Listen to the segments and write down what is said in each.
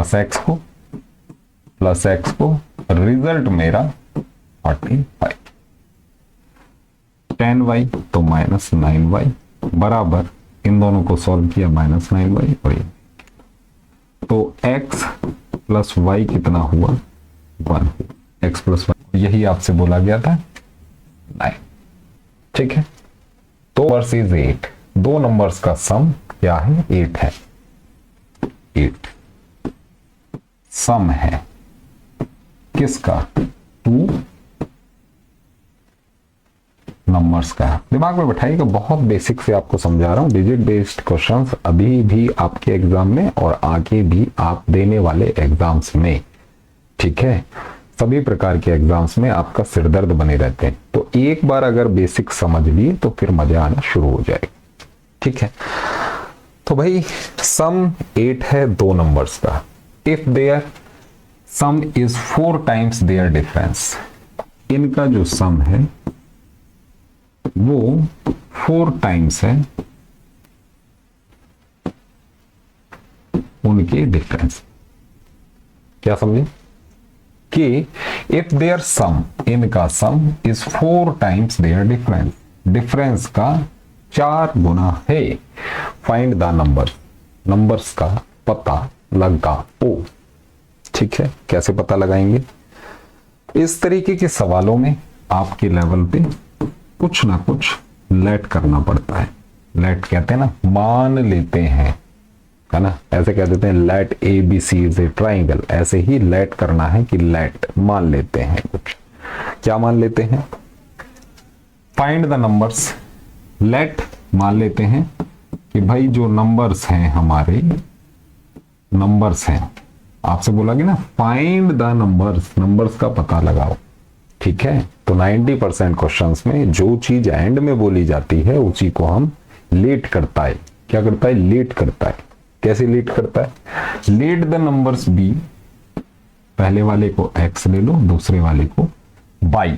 Plus x को result मेरा 45, 10y तो -9y बराबर, इन दोनों को सॉल्व किया -9y और ये, तो x प्लस y कितना हुआ 1, x प्लस y, यही आपसे बोला गया था 9। ठीक है, तो वर्स इज 8, दो नंबर्स का सम क्या है 8 है, 8 सम है किसका 2 नंबर्स का। दिमाग में बैठाइएगा, बहुत बेसिक से आपको समझा रहा हूं, डिजिट बेस्ड क्वेश्चंस अभी भी आपके एग्जाम में और आगे भी आप देने वाले एग्जाम्स में, ठीक है, सभी प्रकार के एग्जाम्स में आपका सिरदर्द बने रहते हैं। तो एक बार अगर बेसिक समझ लिए तो फिर मजा आना शुरू हो जाएगा। ठीक है, तो भाई सम 8 है दो नंबर्स का, if their sum is 4 times their difference, इनका जो सम है वो 4 टाइम्स है उनके डिफरेंस। क्या समझे कि इफ देयर सम, इनका sum is 4 times their difference, difference का 4 गुना है, फाइंड द नंबर, नंबर्स का पता लगाओ। ठीक है, कैसे पता लगाएंगे? इस तरीके के सवालों में आपके लेवल पे कुछ ना कुछ लेट करना पड़ता है। लेट कहते हैं ना, मान लेते हैं, है ना, ऐसे कह देते हैं let A B C is a triangle, ऐसे ही लेट करना है कि लेट मान लेते हैं कुछ। क्या मान लेते हैं? Find the numbers. लेट मान लेते हैं कि भाई जो नंबर्स हैं हमारे, नंबर्स हैं, आपसे बोला कि ना फाइंड द नंबर्स, नंबर्स का पता लगाओ। ठीक है, तो 90% क्वेश्चंस में जो चीज एंड में बोली जाती है उसी को हम लेट करता है। क्या करता है? लेट करता है। कैसे लेट करता है? लेट द नंबर्स बी, पहले वाले को x ले लो, दूसरे वाले को y,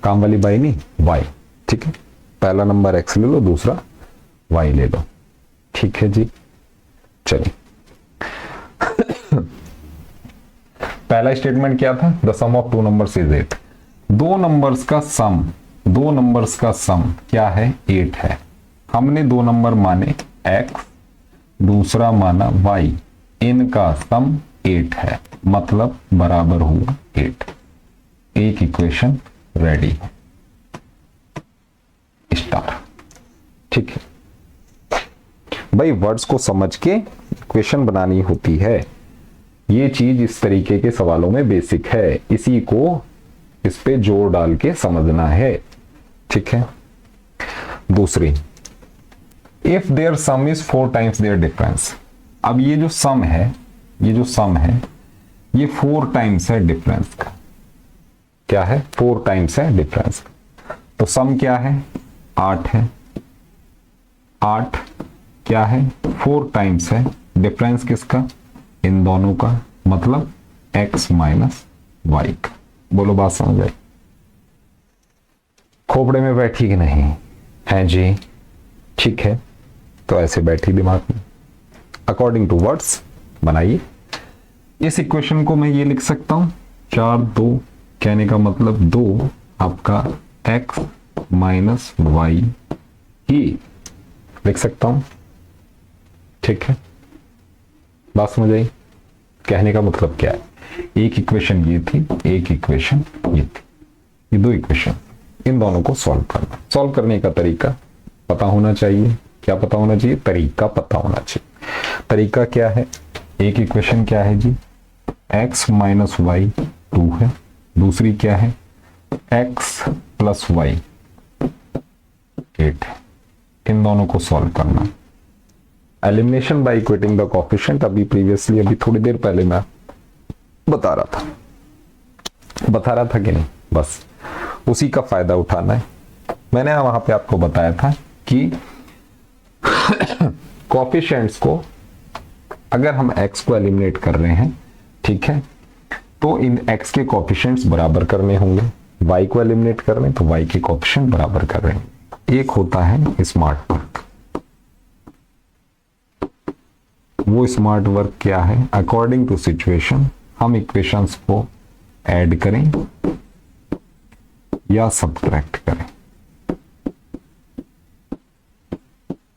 काम वाली y नहीं y। ठीक है, पहला नंबर x ले लो, दूसरा y ले लो। ठीक है जी, चलिए पहला स्टेटमेंट क्या था? The sum of 2 numbers is 8, दो नंबर्स का सम, दो नंबर्स का सम क्या है? 8 है। हमने दो नंबर माने x, दूसरा माना y, इनका सम 8 है, मतलब बराबर हुआ 8। एक इक्वेशन रेडी है, स्टार। ठीक है भाई, वर्ड्स को समझ के इक्वेशन बनानी होती है। ये चीज इस तरीके के सवालों में बेसिक है, इसी को इस पे जोर डाल के समझना है। ठीक है, दूसरी, if their sum is 4 times their difference. अब ये जो सम है, ये जो सम है ये 4 टाइम्स है डिफरेंस का। क्या है? 4 टाइम्स है डिफरेंस का। तो सम क्या है? 8 है। 8 क्या है? 4 टाइम्स है डिफरेंस किसका? इन दोनों का, मतलब x माइनस वाई का। बोलो बात समझ आई? खोपड़े में बैठी कि नहीं है जी? ठीक है, तो ऐसे बैठी दिमाग में, अकॉर्डिंग टू वर्ड्स बनाइए। इस इक्वेशन को मैं ये लिख सकता हूं 4 2, कहने का मतलब 2 आपका x माइनस वाई ही लिख सकता हूं। ठीक है, बात समझ आई? कहने का मतलब क्या है? एक इक्वेशन ये थी, एक इक्वेशन ये थी, ये दो इक्वेशन, इन दोनों को सॉल्व करना। सॉल्व करने का तरीका पता होना चाहिए। क्या पता होना चाहिए? तरीका पता होना चाहिए। तरीका क्या है? एक इक्वेशन क्या है जी? x माइनस वाई 2 है, दूसरी क्या है? x प्लस वाई 8 है। इन दोनों को सॉल्व करना। Elimination by equating the coefficient, अभी प्रीवियसली, अभी थोड़ी देर पहले मैं बता रहा था कि नहीं? बस उसी का फायदा उठाना है। मैंने वहां पे आपको बताया था कि कोएफिशिएंट्स को अगर हम x को एलिमिनेट कर रहे हैं, ठीक है, तो इन x के कोएफिशिएंट्स बराबर करने होंगे। y को एलिमिनेट कर रहे हैं तो y के कोएफिशिएंट बराबर कर रहे हैं। एक होता है स्मार्ट वर्क, वो स्मार्ट वर्क क्या है, अकॉर्डिंग टू सिचुएशन हम इक्वेशंस को ऐड करें या सब्ट्रैक्ट करें,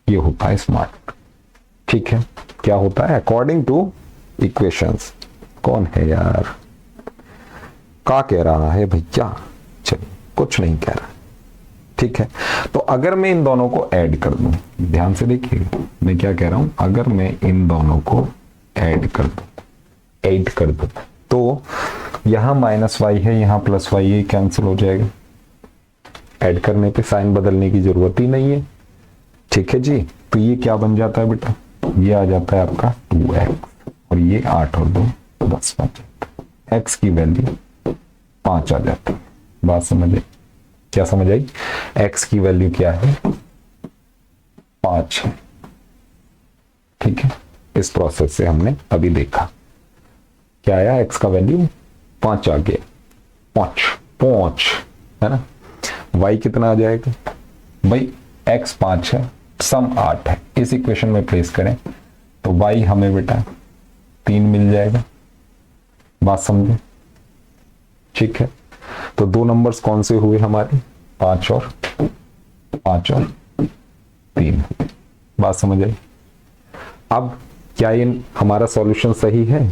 ये होता है स्मार्ट वर्क। ठीक है, क्या होता है, अकॉर्डिंग टू इक्वेशंस। कौन है यार, क्या कह रहा है भैया, चलिए कुछ नहीं कह रहा। ठीक है, तो अगर मैं इन दोनों को ऐड कर दूं, ध्यान से देखिएगा मैं क्या कह रहा हूं, अगर मैं इन दोनों को ऐड कर दूं तो यहां माइनस वाई है, यहां प्लस वाई है, कैंसिल हो जाएगा। ऐड करने पे साइन बदलने की जरूरत ही नहीं है। ठीक है जी, तो ये क्या बन जाता है बेटा, ये आ जाता है आपका 2x और ये 8 और 2 10 बन जाता है। x की वैल्यू 5 आ जाती है। बात समझे, क्या समझ आई, x की वैल्यू क्या है 5 है। ठीक है, इस प्रोसेस से हमने अभी देखा क्या आया, x का वैल्यू 5 आ गया, 5 है ना। y कितना आ जाएगा भाई, x 5 है, सम 8 है, इस इक्वेशन में प्लेस करें तो y हमें बेटा 3 मिल जाएगा। बात समझे, ठीक है। तो दो नंबर्स कौन से हुए हमारे, 5 और 3। बात समझ आई। अब क्या ये हमारा सॉल्यूशन सही है,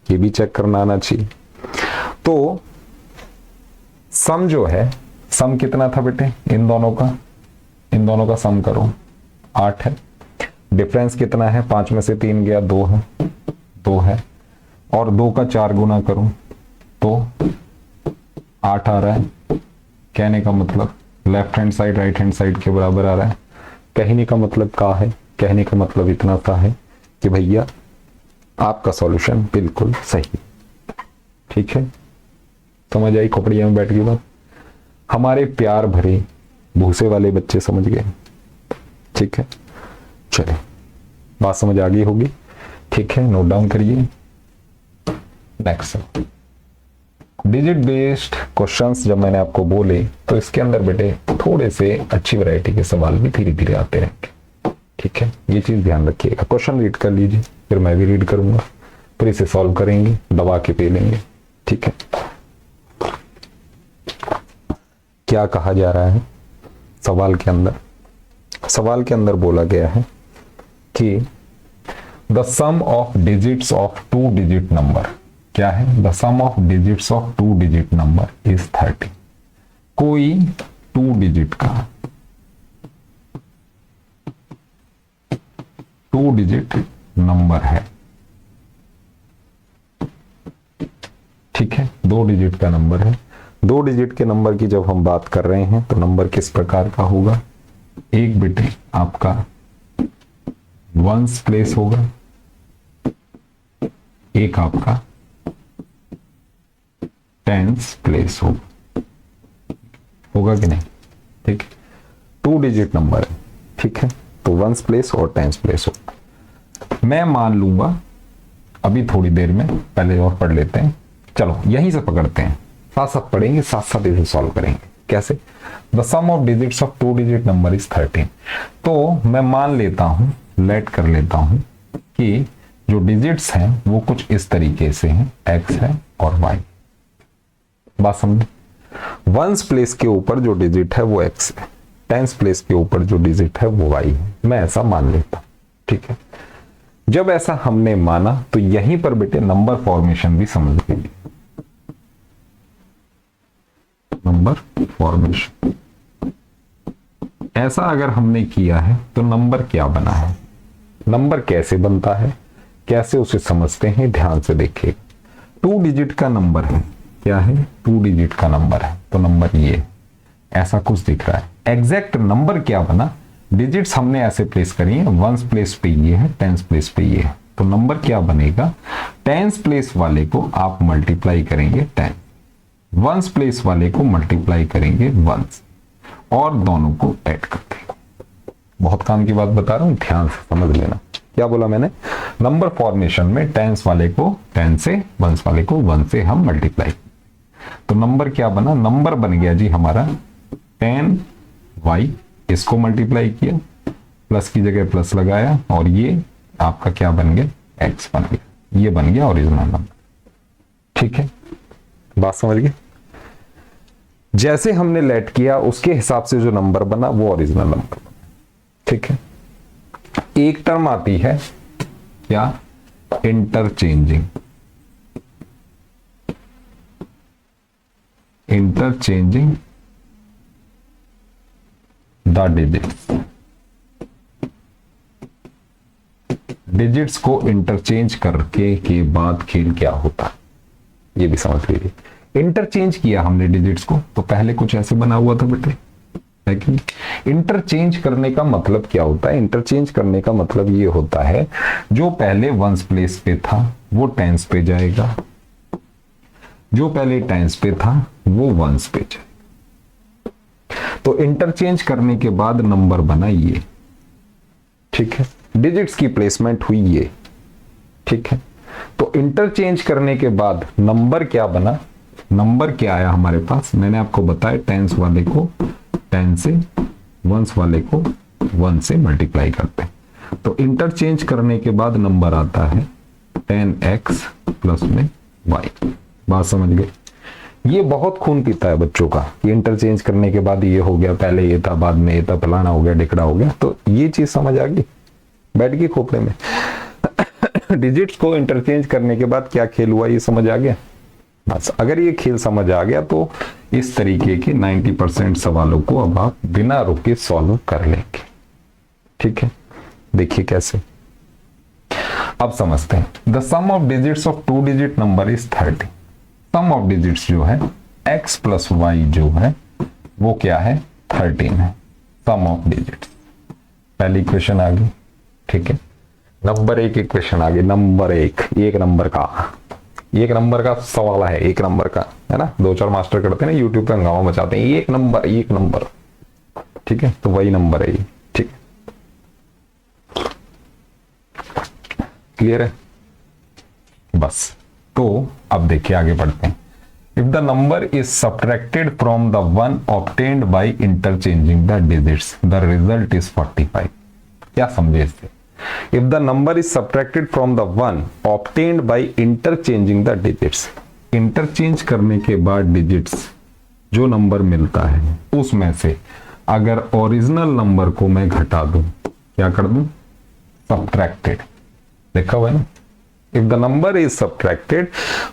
ये भी चेक करना आना चाहिए। तो सम जो है, सम कितना था बेटे, इन दोनों का सम करो 8 है। डिफरेंस कितना है, 5 में से 3 गया 2 है और 2 का 4 गुना करूं तो 8 आ रहा है। कहने का मतलब left hand side right hand side के बराबर आ रहा है। कहने का मतलब क्या है, कहने का मतलब इतना सा है कि भैया आपका सॉल्यूशन बिल्कुल सही। ठीक है, समझ आई खोपड़िया में बैठ गई बात। हमारे प्यार भरे भूसे वाले बच्चे समझ गए। ठीक है, चलिए बात समझ आ गई होगी। ठीक है, नोट डाउन करिए। नेक्स्ट डिजिट बेस्ड क्वेश्चंस जब मैंने आपको बोले तो इसके अंदर बेटे थोड़े से अच्छी वैरायटी के सवाल भी धीरे धीरे आते रहेंगे। ठीक है, ये चीज ध्यान रखिएगा। क्वेश्चन रीड कर लीजिए, फिर मैं भी रीड करूंगा, फिर इसे सॉल्व करेंगे, दबा के पी लेंगे। ठीक है, क्या कहा जा रहा है सवाल के अंदर बोला गया है कि the sum of digits of 2 digit number, क्या है, the sum of digits of 2 digit number is 30। कोई 2 डिजिट का 2 डिजिट नंबर है। ठीक है, 2 डिजिट का नंबर है। 2 डिजिट के नंबर की जब हम बात कर रहे हैं तो नंबर किस प्रकार का होगा, एक बेटे आपका वंस प्लेस होगा, एक आपका टेंस प्लेस होगा कि नहीं। ठीक है, 2 डिजिट नंबर है। ठीक है, तो वंस प्लेस और टेंस प्लेस होगा। मैं मान लूंगा अभी थोड़ी देर में, पहले और पढ़ लेते हैं, चलो यहीं से पकड़ते हैं, साथ साथ पढ़ेंगे, साथ साथ इसे सॉल्व करेंगे। कैसे, the sum of digits of 2 digit number is 13। तो मैं मान लेता हूं, लेट कर लेता हूं कि जो डिजिट्स हैं वो कुछ इस तरीके से हैं, x है और y। बात समझ, वंस प्लेस के ऊपर जो डिजिट है वो x है, टेंस प्लेस के ऊपर जो डिजिट है वो y है। मैं ऐसा मान लेता हूं। ठीक है, जब ऐसा हमने माना तो यहीं पर बेटे नंबर फॉर्मेशन भी समझ लीजिए। नंबर फॉर्मेशन ऐसा अगर हमने किया है तो नंबर क्या बना है, नंबर कैसे बनता है, कैसे उसे समझते हैं, ध्यान से देखिए। 2 डिजिट का नंबर है, क्या है, 2 डिजिट का नंबर है, तो नंबर ये ऐसा कुछ दिख रहा है। एग्जैक्ट नंबर क्या बना, डिजिट्स हमने ऐसे प्लेस करी है, वंस प्लेस पे ये है, टेंस प्लेस पे ये है, तो नंबर क्या बनेगा, टेंस प्लेस वाले को आप मल्टीप्लाई करेंगे 10, वंस प्लेस वाले को मल्टीप्लाई करेंगे वंस, और दोनों को ऐड कर देंगे। बहुत काम की बात बता रहा हूं, ध्यान से समझ लेना। क्या बोला मैंने, नंबर फॉर्मेशन में टेंस वाले को 10 से, वंस वाले को 1 से हम मल्टीप्लाई, तो नंबर क्या बना, नंबर बन गया जी हमारा 10y, इसको मल्टीप्लाई किया, प्लस की जगह प्लस लगाया और ये आपका क्या बन गया, x बन गया, ये बन गया ओरिजिनल नंबर। ठीक है, बात समझ गए। जैसे हमने लेट किया उसके हिसाब से जो नंबर बना वो ओरिजिनल नंबर बना। ठीक है, एक टर्म आती है क्या, interchanging, interchanging the digits, digits को इंटरचेंज करके के बाद खेल क्या होता है, ये भी समझ लीजिए। इंटरचेंज किया हमने डिजिट्स को, तो पहले कुछ ऐसे बना हुआ था बेटे, है कि इंटरचेंज करने का मतलब क्या होता है, इंटरचेंज करने का मतलब ये होता है जो पहले वंस प्लेस पे था वो टेंस पे जाएगा, जो पहले टेंस पे था वो वंस पे जाएगा। तो इंटरचेंज करने के बाद नंबर बना ये। ठीक है, डिजिट्स की प्लेसमेंट हुई ये। ठीक है, तो इंटरचेंज करने के बाद नंबर क्या बना, नंबर क्या आया हमारे पास, मैंने आपको बताया टेंस वाले को 10 से, वंस वाले को 1 से मल्टीप्लाई करते हैं। तो इंटरचेंज करने के बाद नंबर आता है 10x प्लस में y। बात समझ गए। ये बहुत खून पीता है बच्चों का, ये इंटरचेंज करने के बाद ये हो गया, पहले ये था बाद में ये था, फलाना हो गया ढिकड़ा हो गया। तो ये चीज समझ आ गई, बैठ गई खोपड़े में। डिजिट्स को इंटरचेंज करने के बाद क्या खेल हुआ ये समझ आ गया। बस अगर ये खेल समझ आ गया तो इस तरीके के 90% सवालों को अब आप बिना रुके सॉल्व कर लेंगे। ठीक है, देखिए कैसे, अब समझते हैं। The sum of digits of 2 digit number is 30। Sum of digits जो है x प्लस वाई जो है वो क्या है, 13 है, सम ऑफ डिजिट्स। पहली इक्वेशन आ गई। ठीक है, नंबर एक इक्वेशन आ गई, नंबर एक नंबर का, एक नंबर का सवाल है, एक नंबर का है ना, 2-4 मास्टर करते हैं ना यूट्यूब पे हंगामा मचाते हैं, एक नंबर एक नंबर। ठीक है, तो वही नंबर है ये। ठीक, क्लियर है। बस तो अब देखिए आगे बढ़ते हैं। If the number is subtracted from the one obtained by interchanging the digits the result is 45। क्या समझे इससे, if the number is subtracted from the one obtained by interchanging the digits, interchange करने के बाद digits जो number मिलता है उसमें से अगर ओरिजिनल नंबर को मैं घटा दूं, क्या कर दूं, subtracted, देखा हुआ है ना। if the number is subtracted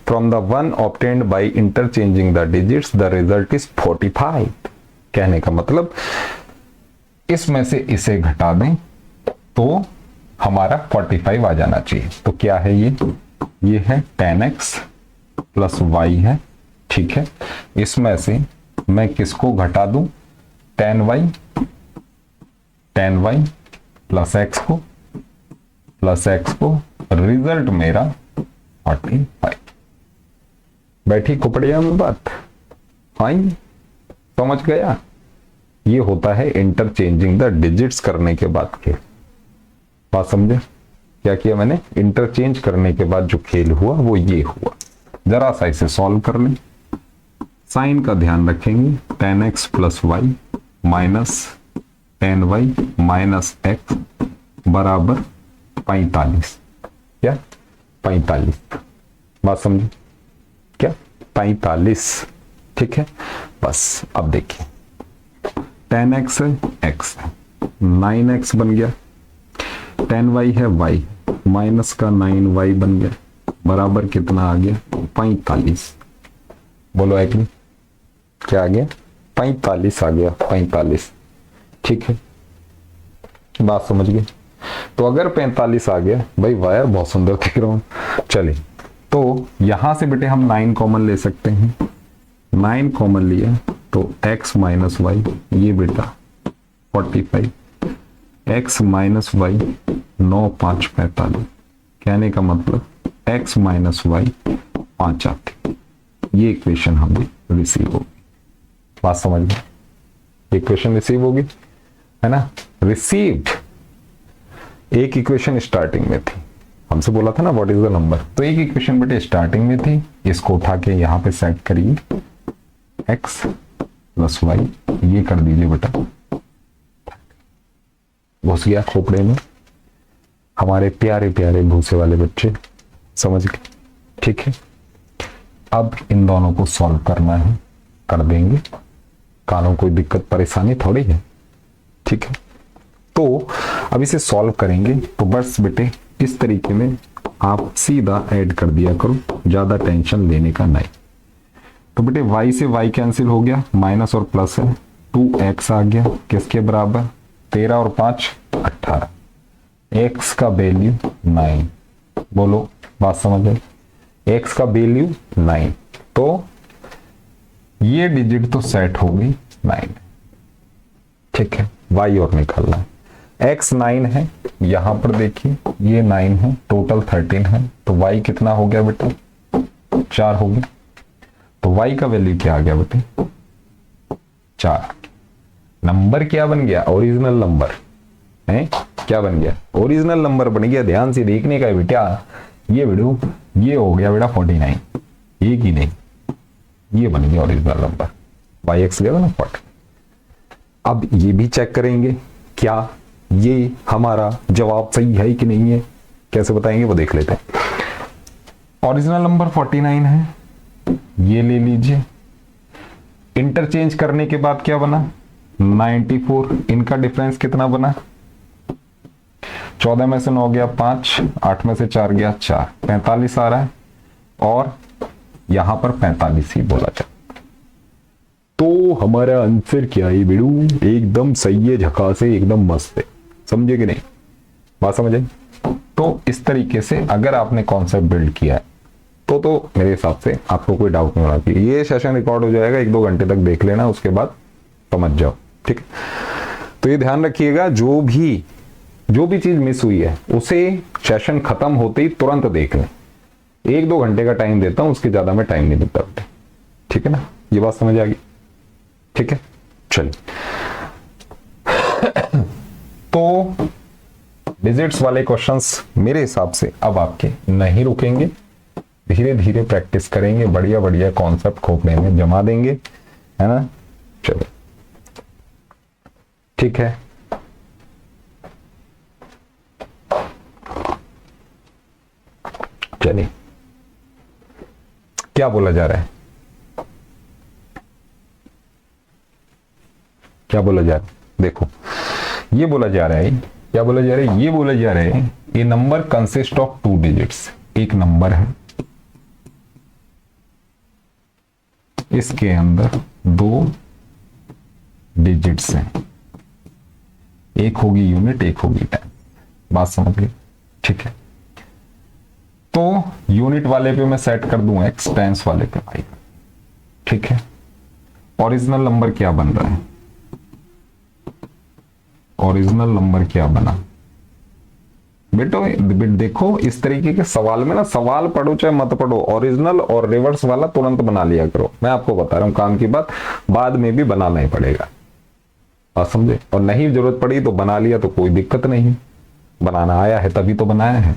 from the one obtained by interchanging the digits the result is 45। कहने का मतलब इसमें से इसे घटा दें तो हमारा 45 आ जाना चाहिए। तो क्या है ये है 10x प्लस y है। ठीक है, इसमें से मैं किसको घटा दूं, 10y प्लस x को, रिजल्ट मेरा 45। बैठी खोपड़िया में बात, हाँ समझ गया। ये होता है इंटरचेंजिंग द डिजिट्स करने के बाद खेल। बात समझे, क्या किया मैंने, इंटरचेंज करने के बाद जो खेल हुआ वो ये हुआ। जरा सा इसे सॉल्व कर लें, साइन का ध्यान रखेंगे, 10x plus y minus 10y minus x बराबर 45। क्या 45, बात समझे, क्या 45। ठीक है, बस अब देखिए 10x है, x है, 9x बन गया, 10y है y माइनस का 9y बन गया, बराबर कितना आ गया, 45। बोलो है कि क्या आ गया, 45 आ गया, 45। ठीक है, बात समझ गए। तो अगर 45 आ गया, भाई वायर बहुत सुंदर दिख रहा हूं, चलिए तो यहां से बेटे हम 9 कॉमन ले सकते हैं। 9 कॉमन लिया तो x माइनस वाई, ये बेटा 45, x माइनस वाई 9 5 45, कहने का मतलब x माइनस वाई 5 आती। ये इक्वेशन हमें रिसीव होगी। बात समझ गए, इक्वेशन रिसीव होगी, है ना, रिसीव्ड। एक इक्वेशन स्टार्टिंग में थी, हमसे बोला था ना व्हाट इज द नंबर, तो एक इक्वेशन बेटे स्टार्टिंग में थी, इसको उठा के यहां पे सेट करिए, x प्लस वाई, ये कर दीजिए बेटा, घुस गया खोपड़े में। हमारे प्यारे प्यारे भूसे वाले बच्चे, समझ गए? ठीक है, अब इन दोनों को सॉल्व करना है, कर देंगे, कानों कोई दिक्कत परेशानी थोड़ी है। ठीक है, तो अब इसे सॉल्व करेंगे तो बस बेटे इस तरीके में आप सीधा ऐड कर दिया करो, ज्यादा टेंशन लेने का नहीं। तो बेटे y से y कैंसिल हो गया, माइनस और प्लस है, 2x आ गया किसके बराबर, 13 और 5 18, x का वैल्यू 9। बोलो बात समझ आई? x का वैल्यू 9, तो ये डिजिट तो सेट हो गई 9। ठीक है, y और निकालना है, x 9 है, यहां पर देखिए ये 9 है, टोटल 13 है, तो y कितना हो गया बेटा, 4 हो गया। तो y का वैल्यू क्या आ गया बेटे, 4। नंबर क्या बन गया, ओरिजिनल नंबर है, क्या बन गया, ओरिजिनल नंबर बन गया। ध्यान से देखने का है बेटा, ये वीडियो ये हो गया बेटा 49, एक ही नहीं, ये बन गया ओरिजिनल नंबर, वाई एक्स गया ना 40। अब ये भी चेक करेंगे क्या ये हमारा जवाब सही है कि नहीं है, कैसे बताएंगे वो देख लेते हैं। ओरिजिनल नंबर 49 है, ये ले लीजिए, इंटरचेंज करने के बाद क्या बना 94, इनका डिफरेंस कितना बना, 14 में से 9 गया 5, 8 में से 4 गया 4, 45 आ रहा है, और यहां पर 45 ही बोला जाए। तो हमारा आंसर क्या है बेड़ू, एकदम सही है, झकास है, एकदम मस्त है, समझे कि नहीं, बात समझ आई? तो इस तरीके से अगर आपने कॉन्सेप्ट बिल्ड किया है तो मेरे हिसाब से आपको कोई डाउट नहीं होना चाहिए। ये सेशन रिकॉर्ड हो जाएगा, 1-2 घंटे तक देख लेना, उसके बाद समझ जाओ। ठीक, तो ये ध्यान रखिएगा, जो भी चीज मिस हुई है उसे सेशन खत्म होते ही तुरंत देख लें। 1-2 घंटे का टाइम देता हूं, उसके ज्यादा मैं टाइम नहीं देता। ठीक है ना, ये बात समझ आ गई? ठीक है, चलिए। तो डिजिट्स वाले क्वेश्चंस मेरे हिसाब से अब आपके नहीं रुकेंगे, धीरे धीरे प्रैक्टिस करेंगे, बढ़िया बढ़िया कॉन्सेप्ट खोपड़े में जमा देंगे, है ना। चलो ठीक है, चलिए क्या बोला जा रहा है, क्या बोला जा रहा है, देखो ये बोला जा रहा है, क्या बोला जा रहा है, ये बोला जा रहा है ये नंबर कंसिस्ट ऑफ 2 डिजिट्स। एक नंबर है, इसके अंदर 2 डिजिट्स हैं, एक होगी यूनिट, एक होगी टाइम। बात समझ गई? ठीक है, तो यूनिट वाले पे मैं सेट कर दूं x, टेंस वाले पे y। ठीक है, ओरिजिनल नंबर क्या बन रहा है, ओरिजिनल नंबर क्या बना बेटो, देखो इस तरीके के सवाल में ना, सवाल पढ़ो चाहे मत पढ़ो, ओरिजिनल और रिवर्स वाला तुरंत बना लिया करो। मैं आपको बता रहा हूं, काम की बात, बाद में भी बनाना ही पड़ेगा, बात समझे। और नहीं जरूरत पड़ी तो बना लिया तो कोई दिक्कत नहीं, बनाना आया है तभी तो बनाया है।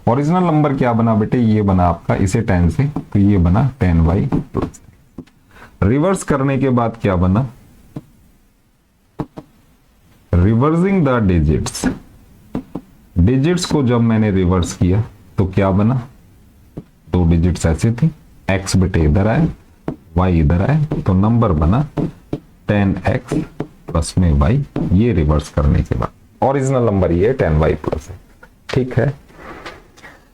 ओरिजिनल नंबर क्या बना बेटे, ये बना आपका, इसे 10 से तो ये बना 10y+। रिवर्स करने के बाद क्या बना, रिवर्सिंग द डिजिट्स, डिजिट्स को जब मैंने रिवर्स किया तो क्या बना, 2 डिजिट्स ऐसे थी, x बेटे इधर आए, y इधर आए, तो नंबर बना 10x प्लस में y, ये रिवर्स करने के बाद ओरिजिनल नंबर ये 10y+। ठीक है,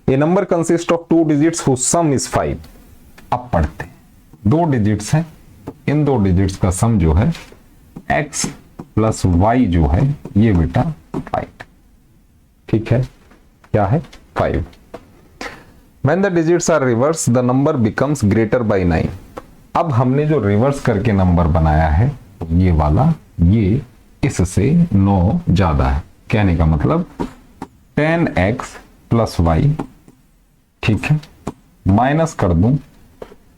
ये नंबर consist of 2 digits whose sum is 5। अब पढ़ते, 2 डिजिट्स हैं, इन 2 डिजिट्स का सम जो है x प्लस y जो है ये बेटा 5। ठीक है, क्या है 5। When the digits are reversed, the number becomes greater by 9। अब हमने जो रिवर्स करके नंबर बनाया है ये वाला, ये इससे 9 ज्यादा है, कहने का मतलब 10x प्लस y, ठीक है, माइनस कर दूं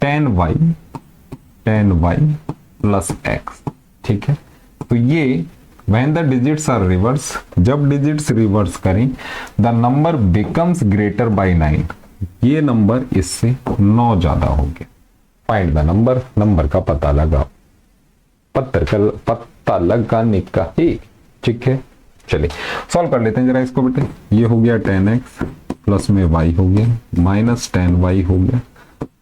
10y प्लस x। ठीक है, तो ये when the digits are reverse, जब डिजिट्स रिवर्स करें, the number becomes greater by 9, ये नंबर इससे 9 ज्यादा हो गया। फाइंड द नंबर, नंबर का पता लगाओ, पत्ता लगाने का ही। ठीक है, चलिए सॉल्व कर लेते हैं जरा इसको बेटे। ये हो गया 10x प्लस में y हो गया माइनस 10y हो गया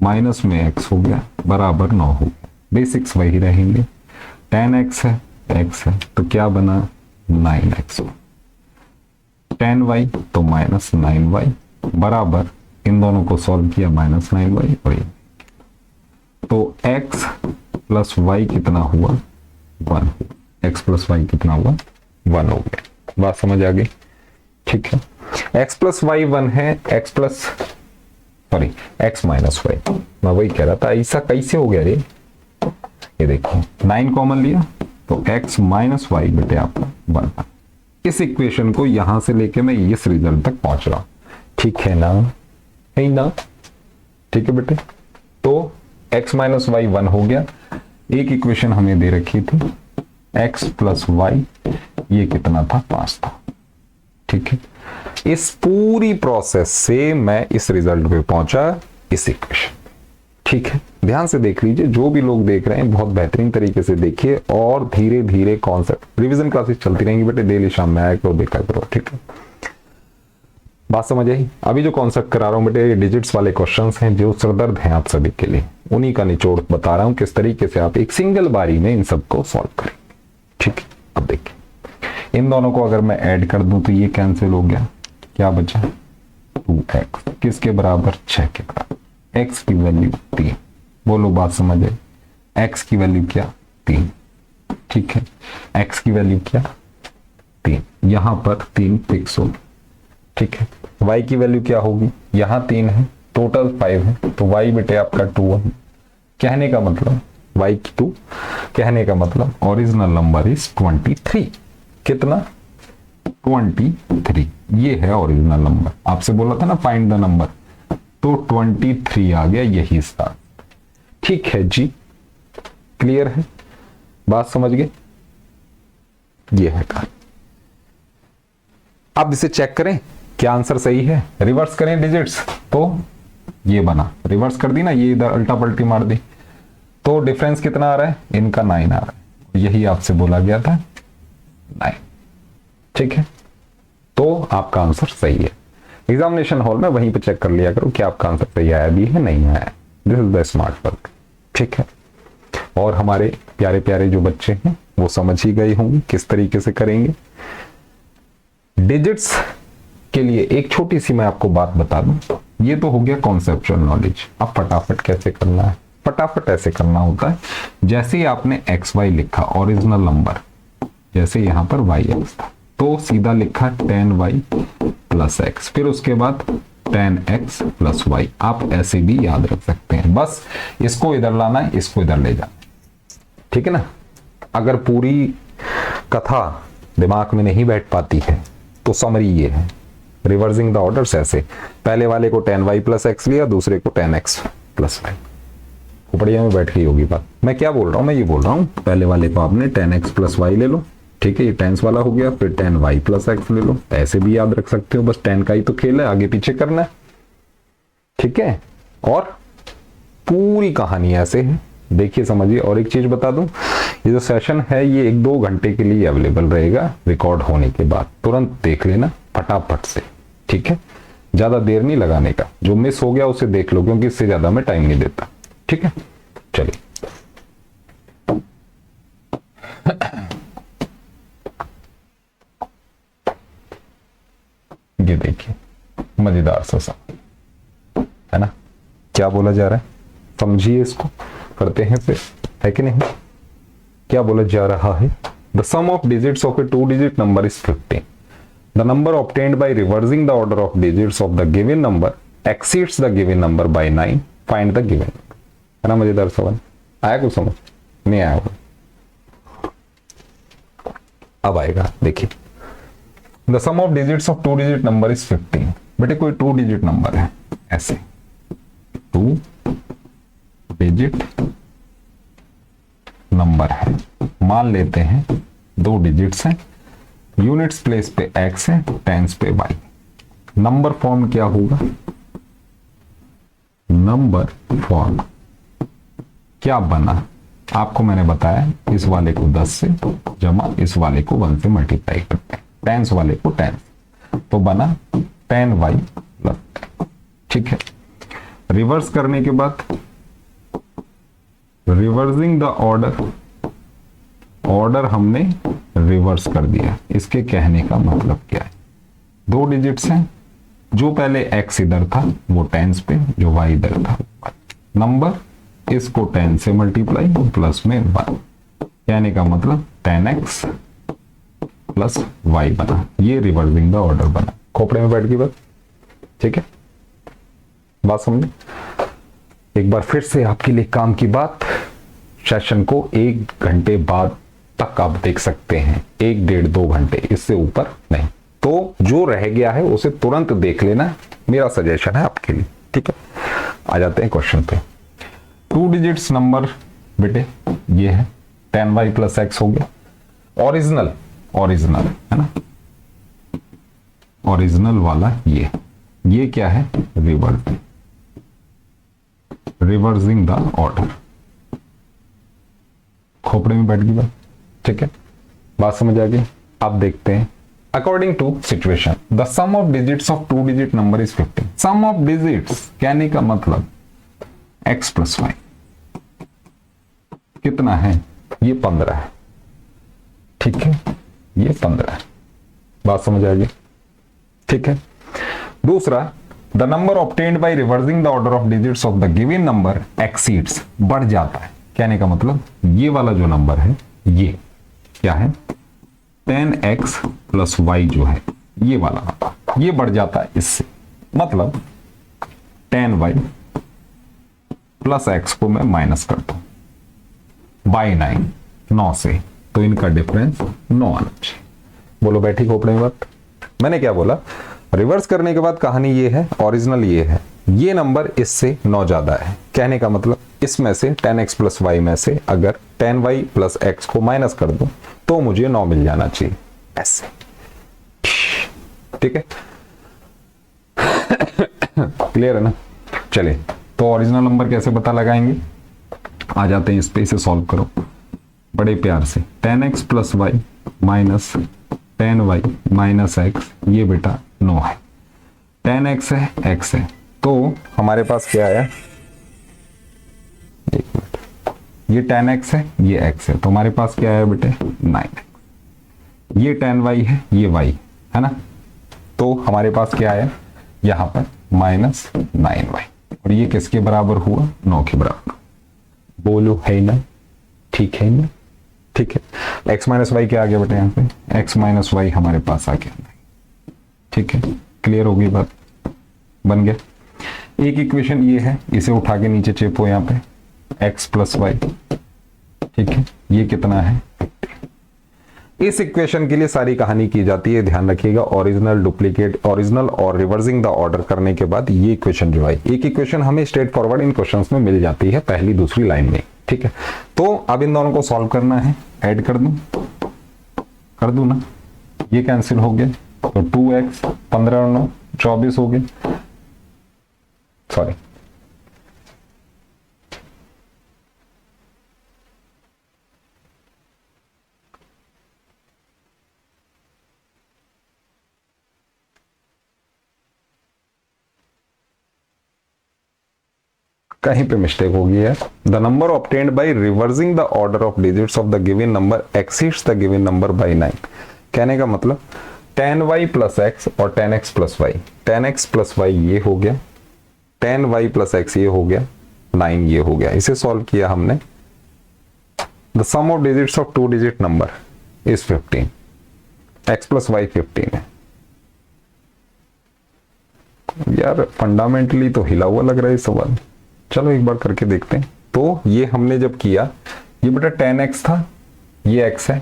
माइनस में x हो गया बराबर 9 हो गया। बेसिक्स वही रहेंगे, 10x है x है तो क्या बना 9x, 10y तो माइनस 9y बराबर इन दोनों को सॉल्व किया माइनस 9y और ये तो x प्लस वाई कितना हुआ 1, x प्लस वाई कितना हुआ 1 हो गया। बात समझ आ गई, ठीक है। x प्लस वाई 1 है, x माइनस वाई, मैं वही कह रहा था ऐसा कैसे हो गया रे। ये देखो 9 कॉमन लिया तो x माइनस वाई बेटे आपका 1। इस इक्वेशन को यहां से लेके मैं इस रिजल्ट तक पहुंच रहा हूं, ठीक है ना, है ना, ठीक है बेटे। तो x माइनस वाई 1 हो गया। एक इक्वेशन हमें दे रखी थी x प्लस वाई, ये कितना था 5 था, ठीक है। इस पूरी प्रोसेस से मैं इस रिजल्ट पे पहुंचा, इस इक्वेशन, ठीक है। ध्यान से देख लीजिए, जो भी लोग देख रहे हैं बहुत बेहतरीन तरीके से देखिए और धीरे धीरे कॉन्सेप्ट, रिवीजन क्लासेस चलती रहेंगी बेटे, डेली शाम में आया करो देखा करो, ठीक है। बात समझ आई। अभी जो कॉन्सेप्ट करा रहा हूं बेटे ये डिजिट्स वाले क्वेश्चंस हैं जो सरदर्द हैं आप सभी के लिए, उन्हीं का निचोड़ बता रहा हूं किस तरीके से आप एक सिंगल बारी में इन सबको सॉल्व करेंगे, ठीक है। अब देखिए इन दोनों को अगर मैं ऐड कर दूं तो ये कैंसिल हो गया, क्या बचा 2x, किसके बराबर 6 के बराबर, x की वैल्यू 3, बोलो बात समझ आई। x की वैल्यू क्या 3, ठीक है, x की वैल्यू क्या 3, यहां पर 3 फिक्स हो, ठीक है। y की वैल्यू क्या होगी, यहां 3 है टोटल 5 है तो y बेटे आपका 2 है। कहने का मतलब y की 2, कहने का मतलब ओरिजिनल नंबर इज 23, कितना 23, ये है ओरिजिनल नंबर। आपसे बोला था ना फाइंड द नंबर, तो 23 आ गया, यही इसका, ठीक है जी, क्लियर है, बात समझ गए। ये है का, अब इसे चेक करें क्या आंसर सही है, रिवर्स करें डिजिट्स तो ये बना, रिवर्स कर दी ना, ये इधर उल्टा पलटी मार दी तो डिफरेंस कितना आ रहा है, इनका 9 आ रहा है, यही आपसे बोला गया था 9, ठीक है। तो आपका आंसर सही है। एग्जामिनेशन हॉल में वहीं पे चेक कर लिया करो कि आपका आंसर सही आया भी है नहीं आया, this is the smart work, ठीक है। और हमारे प्यारे प्यारे जो बच्चे हैं वो समझ ही गए होंगे किस तरीके से करेंगे। डिजिट्स के लिए एक छोटी सी मैं आपको बात बता दूं, ये तो हो गया कॉन्सेप्चुअल नॉलेज। अब फटाफट कैसे करना है, फटाफट ऐसे करना होता है जैसे ही आपने एक्स वाई लिखा ओरिजिनल नंबर, जैसे यहां पर वाई एक्स था तो सीधा लिखा 10y प्लस एक्स, फिर उसके बाद 10x प्लस वाई। आप ऐसे भी याद रख सकते हैं, बस इसको इधर लाना है, इसको इधर ले जाना, ठीक है ना। अगर पूरी कथा दिमाग में नहीं बैठ पाती है तो समरी ये है, रिवर्सिंग द ऑर्डर्स ऐसे, पहले वाले को 10y प्लस एक्स लिया, दूसरे को 10x प्लस वाई, बढ़िया में बैठ गई होगी बात। मैं क्या बोल रहा हूं, मैं ये बोल रहा हूं पहले वाले को आपने 10x प्लस वाई ले लो, ठीक है, ये टेंस वाला हो गया, फिर 10y प्लस एक्स ले लो, ऐसे भी याद रख सकते हो, बस 10 का ही तो खेल है, आगे पीछे करना है, ठीक है। और पूरी कहानी ऐसे है, देखिए समझिए। और एक चीज बता दूं, ये जो सेशन है ये 1-2 घंटे के लिए अवेलेबल रहेगा, रिकॉर्ड होने के बाद तुरंत देख लेना फटाफट से, ठीक है, ज्यादा देर नहीं लगाने का, जो मिस हो गया उसे देख लो क्योंकि इससे ज्यादा मैं टाइम नहीं देता, ठीक है। चलिए ये देखिए मजेदार सा है ना, क्या बोला जा रहा है समझिए, इसको करते हैं फिर, है कि नहीं। क्या बोला जा रहा है, the sum of digits of a 2 digit number is 15, the number obtained by reversing the order of digits of the given number exceeds the given number by 9, find the given number. है ना मजेदार सवाल, आया कुछ समझ नहीं आया होगा, अब आएगा, देखिए। The sum of digits of 2 digit number is 15, बेटे कोई 2 डिजिट नंबर है, ऐसे 2 डिजिट नंबर है, मान लेते हैं 2 डिजिट्स हैं, यूनिट्स प्लेस पे x है, टेंस पे y, नंबर फॉर्म क्या होगा, नंबर फॉर्म क्या बना, आपको मैंने बताया इस वाले को 10 से जमा इस वाले को 1 से मल्टीप्लाई करते हैं, टेंस वाले को टेंस, तो बना 10y प्लस, ठीक है। रिवर्स करने के बाद रिवर्सिंग द ऑर्डर हमने रिवर्स कर दिया। इसके कहने का मतलब क्या है, 2 डिजिट्स हैं, जो पहले x इधर था वो टेंस पे, जो y इधर था नंबर, इसको 10 से मल्टीप्लाई प्लस में 1, कहने का मतलब 10x प्लस y बना। ये रिवर्सिंग द ऑर्डर बना। खोपड़े में बैठ गई बात, ठीक है, बात समझे। एक बार फिर से आपके लिए काम की बात, सेशन को 1 घंटे बाद तक आप देख सकते हैं, 1 डेढ़ 2 घंटे, इससे ऊपर नहीं। तो जो रह गया है उसे तुरंत देख लेना, मेरा सजेशन है आपके लिए, ठीक है। आ जाते हैं क्वेश्चन पे। 2 डिजिट्स नंबर बेटे ये है 10y प्लस x हो गया। ओरिजिनल है ना, ओरिजिनल वाला ये क्या है, रिवर्सिंग द ऑर्डर। खोपड़े में बैठ गई बात, ठीक है, बात समझ आ गई। अब देखते हैं according to situation the sum of digits of 2 digit number is 15। Sum of digits कहने का मतलब x प्लस वाई कितना है, ये 15 है, ठीक है, ये 15 है, बात समझ आ गई, ठीक है। दूसरा, the number obtained by reversing the order of digits of the given number exceeds, बढ़ जाता है, कहने का मतलब ये वाला जो नंबर है ये क्या है, 10x प्लस वाई जो है ये वाला नंबर, ये बढ़ जाता है इससे, मतलब 10y प्लस x को मैं माइनस करता हूं बाई 9 से, तो इनका डिफरेंस 9 आना चाहिए। बोलो बैठी खोपड़े में बात। मैंने क्या बोला, रिवर्स करने के बाद कहानी ये है, ओरिजिनल ये है, ये नंबर इससे 9 ज्यादा है, कहने का मतलब इसमें से 10x प्लस वाई में से अगर 10y प्लस x को माइनस कर दूं तो मुझे 9 मिल जाना चाहिए, ऐसे, ठीक है। क्लियर है ना। चले तो ओरिजिनल नंबर कैसे पता लगाएंगे, आ जाते हैं इस पे, इसे सॉल्व करो बड़े प्यार से। 10x plus y minus 10y minus x, ये बेटा 9 है, 10x है, x है, तो हमारे पास क्या आया, एक मिनट, ये 10x है, ये x है, तो हमारे पास क्या आया बेटे 9x। ये 10y है, ये y है ना, तो हमारे पास क्या आया यहां पर माइनस 9y, और ये किसके बराबर हुआ, 9 के बराबर। बोलो है ना, ठीक है ना, ठीक है। x माइनस वाई क्या आ गया बेटे, यहाँ पे x माइनस वाई हमारे पास आ गया, ठीक है, क्लियर हो गई बात, बन गया। एक इक्वेशन ये है, इसे उठा के नीचे चेपो यहाँ पे, x प्लस वाई, ठीक है, ये कितना है 50। इस इक्वेशन के लिए सारी कहानी की जाती है, ध्यान रखिएगा, ओरिजिनल डुप्लीकेट, ओरिजिनल और रिवर्सिंग द ऑर्डर करने के बाद ये इक्वेशन जो है, एक इक्वेशन हमें स्ट्रेट फॉरवर्ड इन क्वेश्चंस में मिल जाती है, पहली दूसरी लाइन में, ठीक है। तो अब इन दोनों को सॉल्व करना है, ऐड कर दूं ना, ये कैंसिल हो गया, तो 2x 15 और 9 24 हो गए, सॉरी कहीं पे मिस्टेक हो गई है। The number obtained by reversing the order of digits of the given number exceeds the given number by 9, कहने का मतलब 10y प्लस एक्स और 10x plus Y, 10x plus Y ये हो गया, 10y प्लस एक्स ये हो गया, 9 ये हो गया। इसे सॉल्व किया हमने, the sum of digits of 2 digit number is 15, x plus y 15 है। यार फंडामेंटली तो हिला हुआ लग रहा है सवाल, चलो एक बार करके देखते हैं। तो ये हमने जब किया, ये बेटा 10x था, ये x है,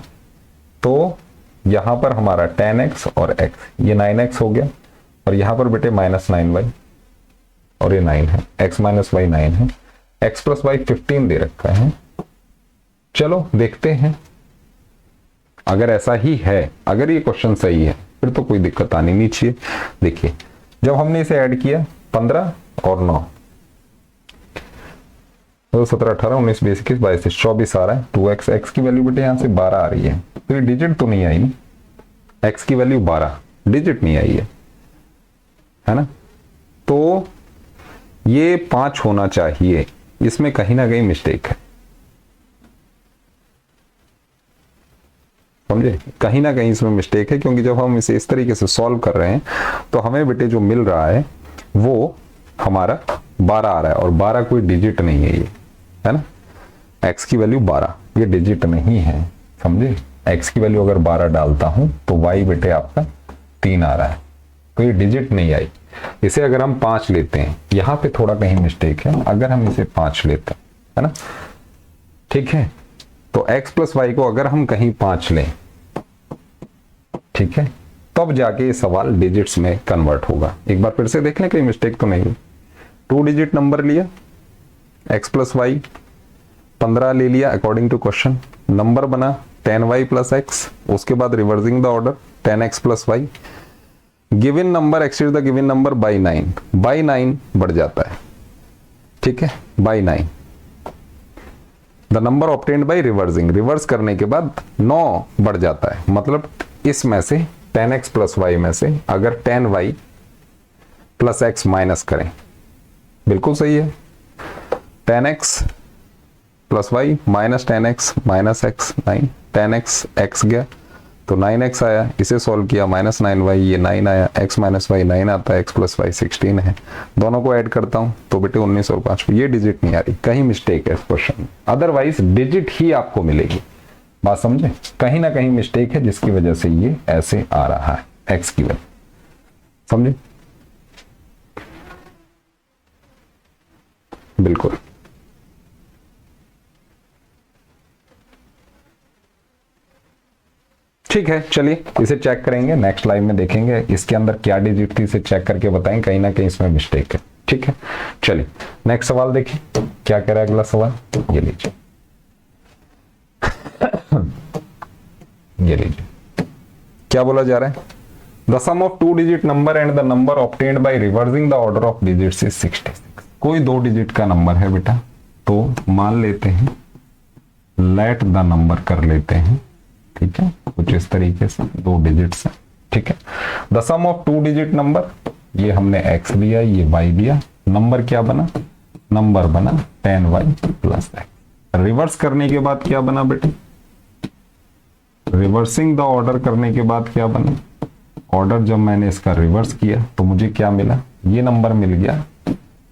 तो यहां पर हमारा 10x और x, ये 9x हो गया, और यहां पर बेटे माइनस 9y, और ये 9 है, x माइनस वाई 9 है, x प्लस वाई 15 दे रखा है। चलो देखते हैं, अगर ऐसा ही है, अगर ये क्वेश्चन सही है फिर तो कोई दिक्कत आनी नहीं चाहिए। देखिए जब हमने इसे ऐड किया 15 और 9, तो 17 18 19 20 21 22 24 आ रहा है, 2x, x की वैल्यू बेटे यहां से 12 आ रही है, तो ये डिजिट तो नहीं आई ना, x की वैल्यू 12, डिजिट नहीं आई है ना। तो ये 5 होना चाहिए, इसमें कहीं ना कहीं मिस्टेक है, समझे, कहीं ना कहीं इसमें मिस्टेक है, क्योंकि जब हम इसे इस तरीके से सॉल्व कर रहे हैं तो हमें बेटे जो मिल रहा है वो हमारा 12 आ रहा है, और 12 कोई डिजिट नहीं है ये, है ना। x की वैल्यू 12 ये डिजिट नहीं है, समझे। x की वैल्यू अगर 12 डालता हूं तो y बेटे आपका 3 आ रहा है, तो ये डिजिट नहीं आई। इसे अगर हम 5 लेते हैं, यहां पे थोड़ा कहीं मिस्टेक है, अगर हम इसे 5 लेते हैं, है ना, ठीक है, तो x प्लस वाई को अगर हम कहीं 5 लें, ठीक है, तब जाके ये सवाल डिजिट्स में कन्वर्ट होगा। एक बार फिर से देख लें, कहीं मिस्टेक तो नहीं। 2 डिजिट नंबर लिया, x प्लस वाई 15 ले लिया अकॉर्डिंग टू क्वेश्चन, नंबर बना 10y प्लस एक्स, उसके बाद reversing the order 10x plus y, given number exceed the given number by 9 बढ़ जाता है, ठीक है, by 9 the number obtained by reversing, reverse करने के बाद 9 बढ़ जाता है, मतलब इसमें से 10x प्लस वाई में से अगर 10y प्लस एक्स माइनस करें, बिल्कुल सही है, 10x plus y minus 10x minus x 9, 10x x गया तो 9x आया, इसे सॉल्व किया माइनस 9y, ये 9 आया, x माइनस वाई 9 आता है, x प्लस वाई 16 है, दोनों को ऐड करता हूं तो बेटे 19 और 5, ये डिजिट नहीं आ रही, कहीं मिस्टेक है इस क्वेश्चन में, अदरवाइज डिजिट ही आपको मिलेगी। बात समझे, कहीं ना कहीं मिस्टेक है जिसकी वजह से ये ऐसे आ रहा है x की वैल्यू, समझे, बिल्कुल। ठीक है, चलिए इसे चेक करेंगे, नेक्स्ट लाइव में देखेंगे इसके अंदर क्या डिजिट थी, इसे चेक करके बताएं, कहीं ना कहीं इसमें मिस्टेक है, ठीक है। चलिए नेक्स्ट सवाल देखिए क्या कह रहा है अगला सवाल, ये लीजिए ये लीजिए, क्या बोला जा रहा है, the sum of 2 digit number and the number obtained by reversing the order of digits is 66। कोई 2 डिजिट का नंबर है बेटा, तो मान लेते हैं, लेट द नंबर कर लेते हैं, ठीक है, कुछ इस तरीके से 2 डिजिट्स है, ठीक है। The sum of 2 digit number, ये हमने x लिया, ये y लिया, नंबर क्या बना, नंबर बना 10y प्लस एक्स। रिवर्स करने के बाद क्या बना बेटे, रिवर्सिंग द ऑर्डर करने के बाद क्या बना, ऑर्डर जब मैंने इसका रिवर्स किया तो मुझे क्या मिला, ये नंबर मिल गया,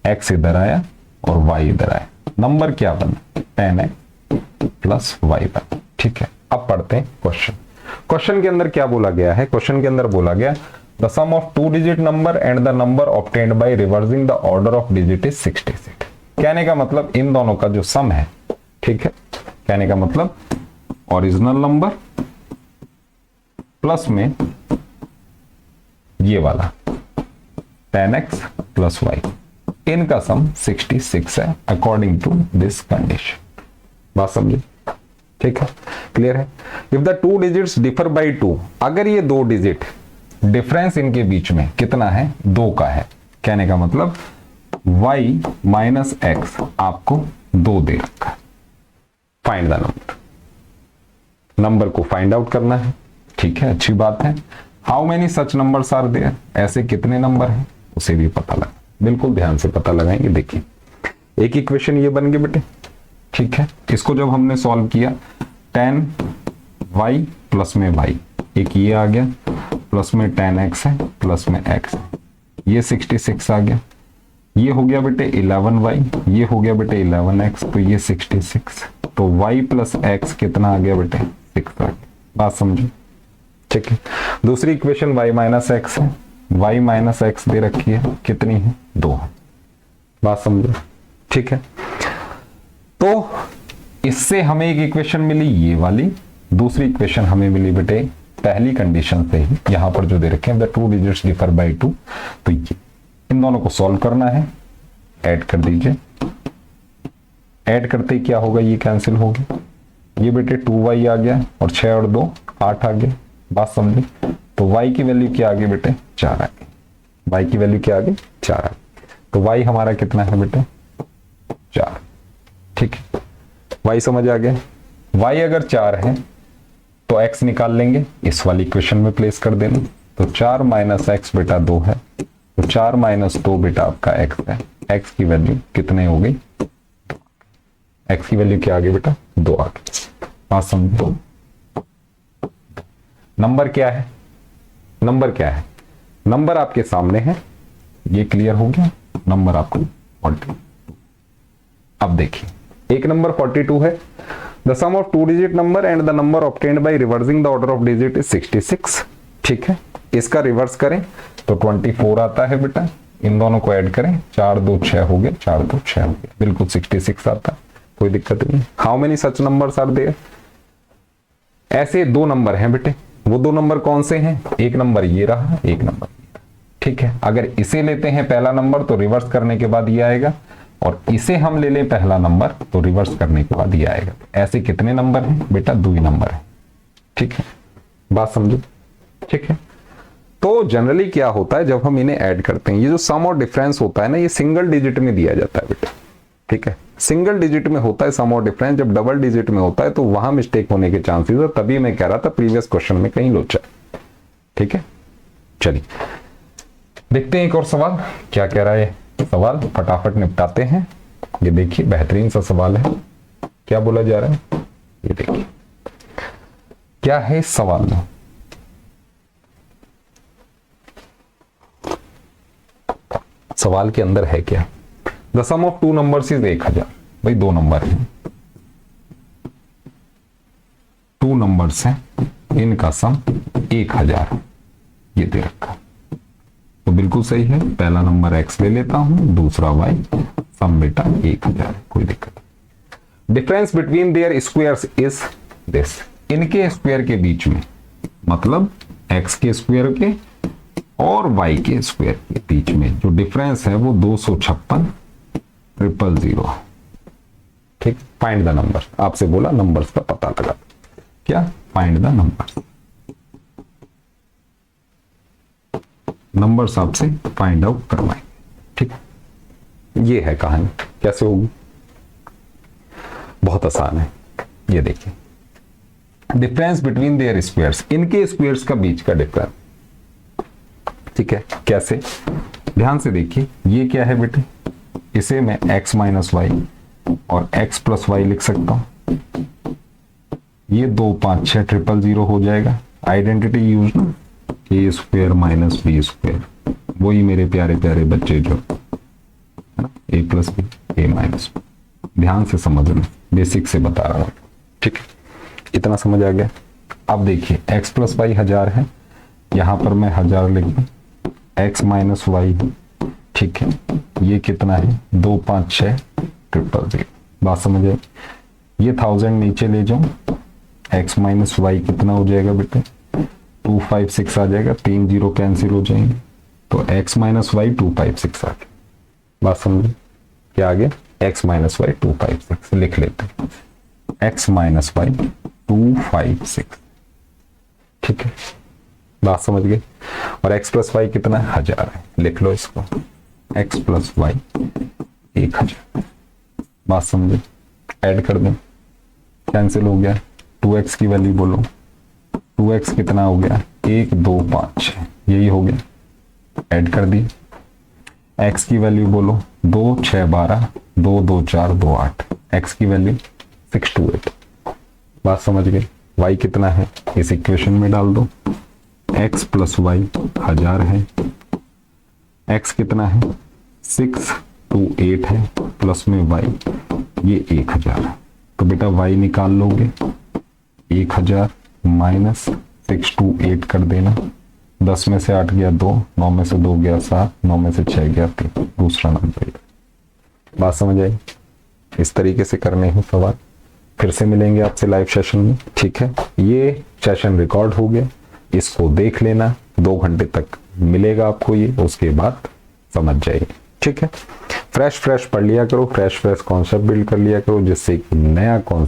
x इधर आया और y इधर आया, नंबर क्या बना 10x प्लस y बना, ठीक है। अब पढ़ते हैं क्वेश्चन, क्वेश्चन के अंदर क्या बोला गया है, क्वेश्चन के अंदर बोला गया the sum of 2 digit number and the number obtained by reversing the order of digit is 66। कहने का मतलब इन दोनों का जो सम है, ठीक है, कहने का मतलब ओरिजिनल नंबर प्लस में ये वाला 10x प्लस y, इनका सम 66 है अकॉर्डिंग टू दिस कंडीशन। बात समझे, ठीक है, क्लियर है। If the 2 digits differ by 2, अगर ये 2 डिजिट डिफरेंस इनके बीच में कितना है, 2 का है, कहने का मतलब y माइनस एक्स आपको 2 दे रखा है, फाइंड द नंबर, नंबर को फाइंड आउट करना है, ठीक है, अच्छी बात है। How many such numbers are there, ऐसे कितने नंबर हैं उसे भी पता लगा, बिल्कुल ध्यान से पता लगाएंगे। देखिए एक इक्वेशन ये बन गई बेटे, ठीक है, इसको जब हमने सॉल्व किया 10y प्लस में y, एक ये आ गया, प्लस में 10x है, प्लस में x है, ये 66 आ गया, ये हो गया बेटे 11y, ये हो गया बेटे 11x, तो ये 66, तो y प्लस x कितना आ गया बेटे 6 आ गया। बात समझो, ठीक है। दूसरी इक्वेशन y माइनस एक्स है, y माइनस एक्स दे रखी है, कितनी है 2। बात समझो, ठीक है। तो इससे हमें एक इक्वेशन मिली ये वाली, दूसरी इक्वेशन हमें मिली बेटे पहली कंडीशन से ही, यहां पर जो दे रखे हैं द 2 डिजिट्स डिफर बाय 2, तो ये इन दोनों को सॉल्व करना है, ऐड कर दीजिए, ऐड करते ही क्या होगा, ये कैंसिल होगी, ये बेटे 2y आ गया और 6 और 2 8 आ गया। बात समझे, तो y की वैल्यू क्या आ गई बेटे 4 आ गई, y की वैल्यू क्या आ गई 4 आ गई, तो y हमारा कितना है बेटे 4, ठीक है। y समझ आ गया, y अगर 4 है तो x निकाल लेंगे, इस वाली इक्वेशन में प्लेस कर देना। तो 4 माइनस एक्स बेटा 2 है, तो 4 माइनस 2 बेटा आपका x है। x की वैल्यू कितने हो गई, x की वैल्यू क्या आ गई बेटा 2 आ गई। बात समझो। नंबर क्या है, नंबर क्या है, नंबर आपके सामने है, ये क्लियर हो गया। नंबर आपको 42। अब देखिए एक नंबर 42 है। The sum of 2 digit number and the number obtained by reversing the order of digit is 66। ठीक है, इसका रिवर्स करें तो 24 आता है बेटा, इन दोनों को ऐड करें, 4 2 6 हो गया, 4 2 6 हो गया, बिल्कुल 66 आता है, कोई दिक्कत नहीं। How many such numbers are there, ऐसे 2 नंबर हैं बेटे, वो 2 नंबर कौन से हैं, एक नंबर ये रहा, एक नंबर ये रहा। ठीक है, अगर इसे लेते हैं पहला नंबर तो रिवर्स करने के बाद ये आएगा, और इसे हम ले लें पहला नंबर तो रिवर्स करने के बाद ये आएगा। ऐसे कितने नंबर हैं बेटा, 2 ही नंबर है। ठीक है, बात समझो। ठीक है, तो जनरली क्या होता है जब हम इन्हें ऐड करते हैं, ये जो सम और डिफरेंस होता है ना, ये सिंगल डिजिट में दिया जाता है बेटा। ठीक है, सिंगल डिजिट में होता है सम और डिफरेंस, जब डबल डिजिट में होता है तो वहां मिस्टेक होने के चांसेस है, तभी मैं कह रहा था प्रीवियस क्वेश्चन में कहीं लोचा। ठीक है, चलिए देखते हैं एक और सवाल क्या कह रहा है सवाल, फटाफट निपटाते हैं। ये देखिए बेहतरीन सा सवाल है, क्या बोला जा रहा है, ये देखिए क्या है इस सवाल में। सवाल के अंदर है क्या, the sum of 2 numbers is 1000। भाई 2 नंबर हैं, 2 नंबर्स हैं, इनका सम 1000 ये दे रखा, तो बिल्कुल सही है। पहला नंबर x ले लेता हूं, दूसरा y, सम बेटा 1000 है, कोई दिक्कत नहीं। Difference between their squares is this, इनके स्क्वायर के बीच में, मतलब x के स्क्वायर के और y के स्क्वायर के बीच में जो डिफरेंस है वो 256,000। ठीक, फाइंड द नंबर, आपसे बोला नंबर्स का पता लगा, क्या फाइंड द नंबर्स, नंबर्स आपसे फाइंड आउट करवाएंगे। ठीक, ये है कहानी, कैसे होगी, बहुत आसान है। ये देखिए डिफरेंस बिटवीन देयर स्क्वायर्स, इनके स्क्वायर्स का बीच का डिफरेंस। ठीक है, कैसे, ध्यान से देखिए, ये क्या है बेटे, इसे मैं x माइनस वाई और x प्लस वाई लिख सकता हूं, ये 2 5 6 000 हो जाएगा। आइडेंटिटी यूज ना, ए स्क्वायर माइनस बी स्क्वायर, वही मेरे प्यारे प्यारे बच्चे जो है ना, ए प्लस बी ए माइनस बी। ध्यान से समझना, बेसिक से बता रहा हूं। ठीक है, इतना समझ आ गया। अब देखिए x प्लस वाई 1000 है, यहां पर मैं 1000 लिख दूं, x माइनस वाई, ठीक है, ये कितना है 2 5 6 000। बात समझ आई, ये 1000 नीचे ले जाऊं, x माइनस वाई कितना हो जाएगा बेटे 256 आ जाएगा, 3 0 कैंसिल हो जाएंगे, तो x माइनस वाई 256 आ गया। बात समझे, क्या आ गया, x माइनस वाई 256 लिख लेते हैं, x माइनस वाई 256। ठीक है, बात समझ गए। और x प्लस वाई कितना है 1000 है, लिख लो इसको, x प्लस वाई 1000। बात समझे, ऐड कर दें, कैंसिल हो गया, 2x की वैल्यू बोलो, 2x कितना हो गया 1 2 5 6, यही हो गया, ऐड कर दी। x की वैल्यू बोलो 2 6 12 2 2 4 2 8, x की वैल्यू 628। बात समझ गए। y कितना है इस इक्वेशन में डाल दो, x प्लस वाई 1000 है, x कितना है 628 है, प्लस में y ये 1000 है, तो बेटा y निकाल लोगे, 1000 माइनस 628 कर देना, 10 में से 8 गया 2, 9 में से 2 गया 7, 9 में से 6 गया 3, दूसरा नंबर। बात समझ आई, इस तरीके से करने हैं सवाल। फिर से मिलेंगे आपसे लाइव सेशन में। ठीक है, ये सेशन रिकॉर्ड हो गया, इसको देख लेना, 2 घंटे तक मिलेगा आपको ये, उसके बाद समझ जाइए। ठीक है, फ्रेश पढ़ लिया करो, फ्रेश कॉन्सेप्ट बिल्ड कर लिया करो, जिससे नया कॉन्सेप्ट